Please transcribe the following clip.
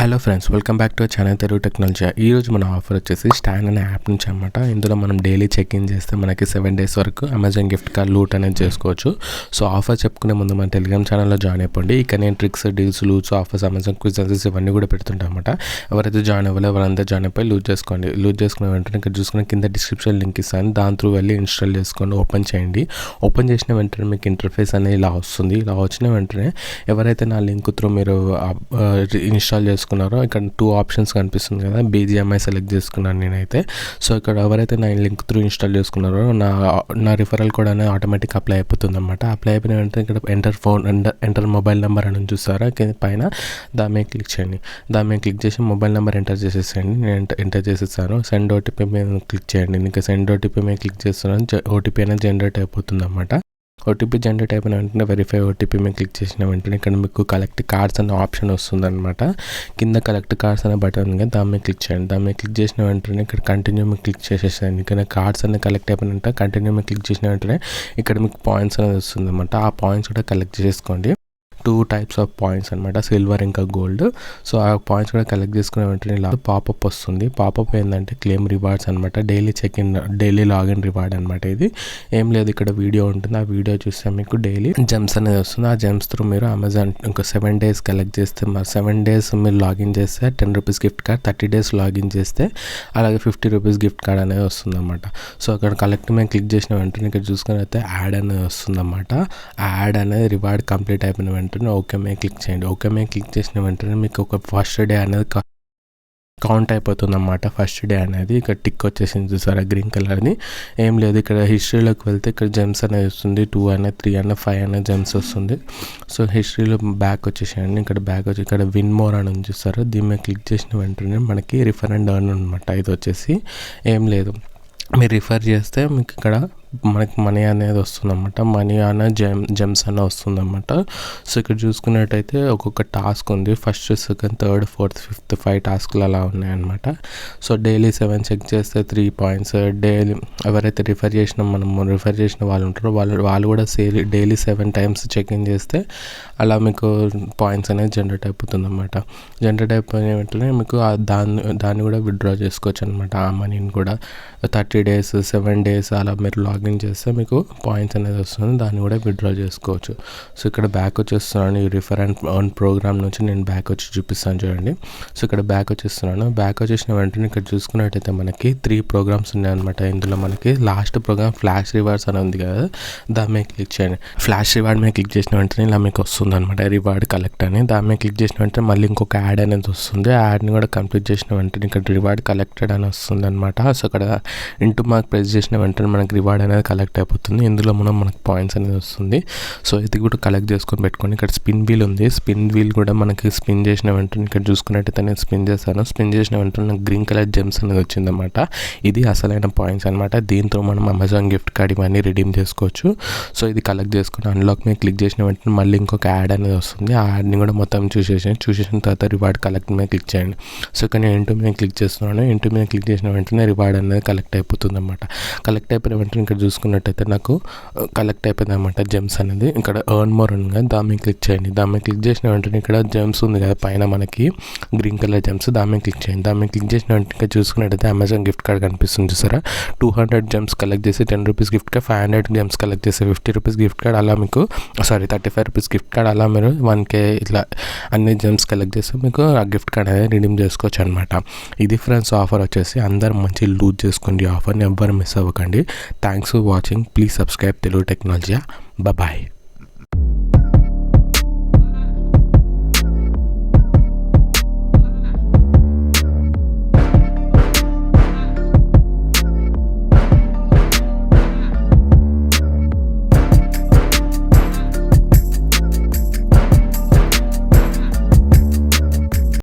Hello friends, welcome back to channel Telugu technology. ఈరోజు మన offer వచ్చేసి స్టాండ్ అనే యాప్ నుంచి అనమాట. ఇందులో మనం డైలీ చెక్ ఇన్ చేస్తే మనకి 7 days వరకు అమెజాన్ గిఫ్ట్ కార్డ్ లూట్ అనేది చేసుకోవచ్చు. సో ఆఫర్ చెప్పుకునే ముందు మన టెలిగ్రామ్ ఛానల్లో జాయిన్ అయిపోండి. ఇక్కడ నేను tricks, deals, loots, offers, Amazon quizzes ఇవన్నీ కూడా పెడుతుంటాం అనమాట. ఎవరైతే జాయిన్ అవ్వాలో వాళ్ళంతా జాయిన్ అయిపోయి లూట్ చేసుకోండి. లూట్ చేసుకునే వెంటనే ఇక్కడ చూసుకుని కింద డిస్క్రిప్షన్ లింక్ ఇస్తాను. దాని త్రూ వెళ్ళి ఇన్స్టాల్ చేసుకోండి, ఓపెన్ చేయండి. ఓపెన్ చేసిన వెంటనే మీకు ఇంటర్ఫేస్ అనేది ఇలా వస్తుంది. ఇలా వచ్చిన వెంటనే ఎవరైతే నా లింక్ త్రూ మీరు ఇన్స్టాల్ చేసుకున్నారో ఇక్కడ 2 ఆప్షన్స్ కనిపిస్తుంది కదా. BGMI సెలెక్ట్ చేసుకున్నాను నేనైతే. సో ఇక్కడ ఎవరైతే నా లింక్ త్రూ ఇన్స్టాల్ చేసుకున్నారో నా రిఫరల్ కోడ్ అనేది ఆటోమేటిక్ అప్లై అయిపోతుంది అనమాట. అప్లై అయిపోయిన వెంటనే ఇక్కడ ఎంటర్ మొబైల్ నెంబర్ అని చూస్తారా పైన, దాని మీద క్లిక్ చేయండి. దాని మీద క్లిక్ చేసి మొబైల్ నెంబర్ ఎంటర్ చేసేసేయండి. నేను ఎంటర్ చేసేసాను. సెండ్ ఓటీపీ మీద క్లిక్ చేయండి. ఇంకా సెండ్ ఓటీపీ మీద క్లిక్ చేస్తున్నాను. ఓటీపీ అనేది జనరేట్ అయిపోతుంది అనమాట. ఓటీపీ జనరేట్ అయిపోయిన వెంటనే వెరిఫై ఓటీపీ మీద క్లిక్ చేసిన వెంటనే ఇక్కడ మీకు కలెక్ట్ కార్డ్స్ అనే ఆప్షన్ వస్తుంది అనమాట. కింద కలెక్ట్ కార్డ్స్ అనే బటన్ ఉంది, దాని మీద క్లిక్ చేయండి. దాని మీద క్లిక్ చేసిన వెంటనే ఇక్కడ కంటిన్యూ మీద క్లిక్ చేసేసాను. ఇక్కడ కార్డ్స్ అనే కలెక్ట్ అయిపోయిన కంటిన్యూ మీద క్లిక్ చేసిన వెంటనే ఇక్కడ మీకు పాయింట్స్ అనేది వస్తుంది అనమాట. ఆ పాయింట్స్ కూడా కలెక్ట్ చేసుకోండి. 2 types ఆఫ్ పాయింట్స్ అనమాట, సిల్వర్ ఇంకా గోల్డ్. సో ఆ పాయింట్స్ కూడా కలెక్ట్ చేసుకునే వెంటనే ఇలా పాపప్ వస్తుంది. పాపప్ ఏంటంటే క్లెయిమ్ రివార్డ్స్ అనమాట. Daily check in, daily login reward అనమాట. ఇది ఏం లేదు, ఇక్కడ వీడియో ఉంటుంది. ఆ వీడియో చూస్తే మీకు డైలీ జెమ్స్ అనేది వస్తుంది. ఆ జెమ్స్ త్రూ మీరు అమెజాన్ ఇంకా 7 days కలెక్ట్ చేస్తే, మరి 7 days మీరు లాగిన్ చేస్తే 10 rupees gift card, 30 days login చేస్తే అలాగే 50 rupees గిఫ్ట్ కార్డ్ అనేది వస్తుంది అనమాట. సో అక్కడ కలెక్ట్ మీద క్లిక్ చేసిన వెంటనే ఇక్కడ చూసుకుని అయితే యాడ్ అనేది వస్తుంది అనమాట. ఆ యాడ్ అనేది రివార్డ్ కంప్లీట్ అయిపోయిన వెంటనే ఓకే మీద క్లిక్ చేయండి. ఓకే మీద క్లిక్ చేసిన వెంటనే మీకు ఒక ఫస్ట్ డే అనేది కౌంట్ అయిపోతుంది అన్నమాట. ఫస్ట్ డే అనేది ఇక్కడ టిక్ వచ్చేసింది చూసారా, గ్రీన్ కలర్ని. ఏం లేదు, ఇక్కడ హిస్టరీలోకి వెళ్తే ఇక్కడ జెమ్స్ అనేది వస్తుంది. 2 అనే 3 అనే 5 అనే జెమ్స్ వస్తుంది. సో హిస్టరీలో బ్యాక్ వచ్చేసేయండి. ఇక్కడ బ్యాక్ వచ్చి ఇక్కడ విన్ మోర్ అని చూస్తారా, దీని మీద క్లిక్ చేసిన వెంటనే మనకి రిఫర్ అండ్ ఎర్న్ అనమాట. ఇది వచ్చేసి ఏం లేదు, మీరు రిఫర్ చేస్తే మీకు ఇక్కడ మనకి మనీ అనేది వస్తుందన్నమాట. మనీ అన్న జెమ్స్ అన్న వస్తుందన్నమాట. సో ఇక్కడ చూసుకున్నట్టయితే ఒక్కొక్క టాస్క్ ఉంది. First, second, third, fourth, fifth 5 టాస్క్లు అలా ఉన్నాయన్నమాట. సో డైలీ 7 చెక్ చేస్తే 3 points. డైలీ ఎవరైతే రిఫర్ చేసిన వాళ్ళు ఉంటారో వాళ్ళు కూడా డైలీ 7 times చెక్ ఇన్ చేస్తే అలా మీకు పాయింట్స్ అనేది జనరేట్ అయిపోతుంది అనమాట. జనరేట్ అయిపోయిన వెంటనే మీకు దాన్ని కూడా విత్డ్రా చేసుకోవచ్చు అనమాట. ఆ మనీని కూడా 30 days, 7 days అలా మీరు లాగిన్ చేస్తే మీకు పాయింట్స్ అనేది వస్తుంది. దాన్ని కూడా విత్డ్రా చేసుకోవచ్చు. సో ఇక్కడ బ్యాక్ వచ్చేస్తున్నాను. ఈ రిఫర్ అండ్ ఎర్న్ ప్రోగ్రామ్ నుంచి నేను బ్యాక్ వచ్చి చూపిస్తాను చూడండి. సో ఇక్కడ బ్యాక్ వచ్చేస్తున్నాను. బ్యాక్ వచ్చేసిన వెంటనే ఇక్కడ చూసుకున్నట్టయితే మనకి 3 programs ఉన్నాయన్నమాట. ఇందులో మనకి లాస్ట్ ప్రోగ్రామ్ ఫ్లాష్ రివార్డ్స్ అని ఉంది కదా, దాని మీద క్లిక్ చేయండి. ఫ్లాష్ రివార్డ్ మీద క్లిక్ చేసిన వెంటనే ఇలా మీకు వస్తుంది అనమాట, రివార్డ్ కలెక్ట్ అని. దాని మీద క్లిక్ చేసిన వెంటనే మళ్ళీ ఇంకొక యాడ్ అనేది వస్తుంది. ఆ యాడ్ని కూడా కంప్లీట్ చేసిన వెంటనే ఇక్కడ రివార్డ్ కలెక్టెడ్ అని వస్తుంది అనమాట. సో ఇక్కడ ఇంటూ మార్క్ ప్రెస్ చేసిన వెంటనే మనకి రివార్డ్ అనేది కలెక్ట్ అయిపోతుంది. ఇందులో మనకి పాయింట్స్ అనేది వస్తుంది. సో ఇది కూడా కలెక్ట్ చేసుకొని పెట్టుకోండి. ఇక్కడ స్పిన్ వీల్ ఉంది. స్పిన్ వీల్ కూడా మనకి స్పిన్ చేసిన వెంటనే ఇక్కడ చూసుకున్నట్టయితే నేను స్పిన్ చేశాను. స్పిన్ చేసిన వెంటనే నాకు గ్రీన్ కలర్ జెమ్స్ అనేది వచ్చిందన్నమాట. ఇది అసలైన పాయింట్స్ అనమాట. దీంతో మనం అమెజాన్ గిఫ్ట్ కార్డ్ ఇవన్నీ రిడీమ్ చేసుకోవచ్చు. సో ఇది కలెక్ట్ చేసుకుని అన్లాక్ మీద క్లిక్ చేసిన వెంటనే మళ్ళీ ఇంకొక యాడ్ అనేది వస్తుంది. ఆ యాడ్ని కూడా మొత్తం చూసేసిన తర్వాత రివార్డ్ కలెక్ట్ మీద క్లిక్ చేయండి. సో ఇక్కడ నేను ఇంటూ మీద క్లిక్ చేస్తున్నాను. ఇంటూ మీద క్లిక్ చేసిన వెంటనే రివార్డ్ అనేది కలెక్ట్ అయిపోతుంది అనమాట. కలెక్ట్ అయిపోయిన వెంటనే ఇక్కడ చూసుకున్నట్టయితే నాకు కలెక్ట్ అయిపోయింది అనమాట జెమ్స్ అనేది. ఇక్కడ ఎర్న్ మోర్ ఉంది కదా, దాని మీద క్లిక్ చేయండి. దాని మీద క్లిక్ చేసిన వెంటనే ఇక్కడ జెమ్స్ ఉంది కదా పైన మనకి గ్రీన్ కలర్ జెమ్స్, దాని మీద క్లిక్ చేయండి. దాని మీద క్లిక్ చేసిన వెంటనే ఇక్కడ చూసుకున్నట్టయితే అమెజాన్ గిఫ్ట్ కార్డ్ కనిపిస్తుంది చూసారా. 200 gems కలెక్ట్ చేసి 10 rupees gift card, 500 gems collect చేసి 50 rupees గిఫ్ట్ కార్డ్, అలా మీకు 35 rupees గిఫ్ట్ కార్డ్, అలా మీరు 1K ఇట్లా అన్ని జెమ్స్ కలెక్ట్ చేస్తే మీకు ఆ గిఫ్ట్ కార్డ్ అనేది రిడీమ్ చేసుకోవచ్చు అనమాట. ఇది ఫ్రెండ్స్ ఆఫర్ వచ్చేసి. అందరూ మంచి లూజ్ చేసుకోండి. ఆఫర్ని ఎవ్వరు మిస్ అవ్వకండి. Thanks for watching. Please subscribe Telugu technology. Bye.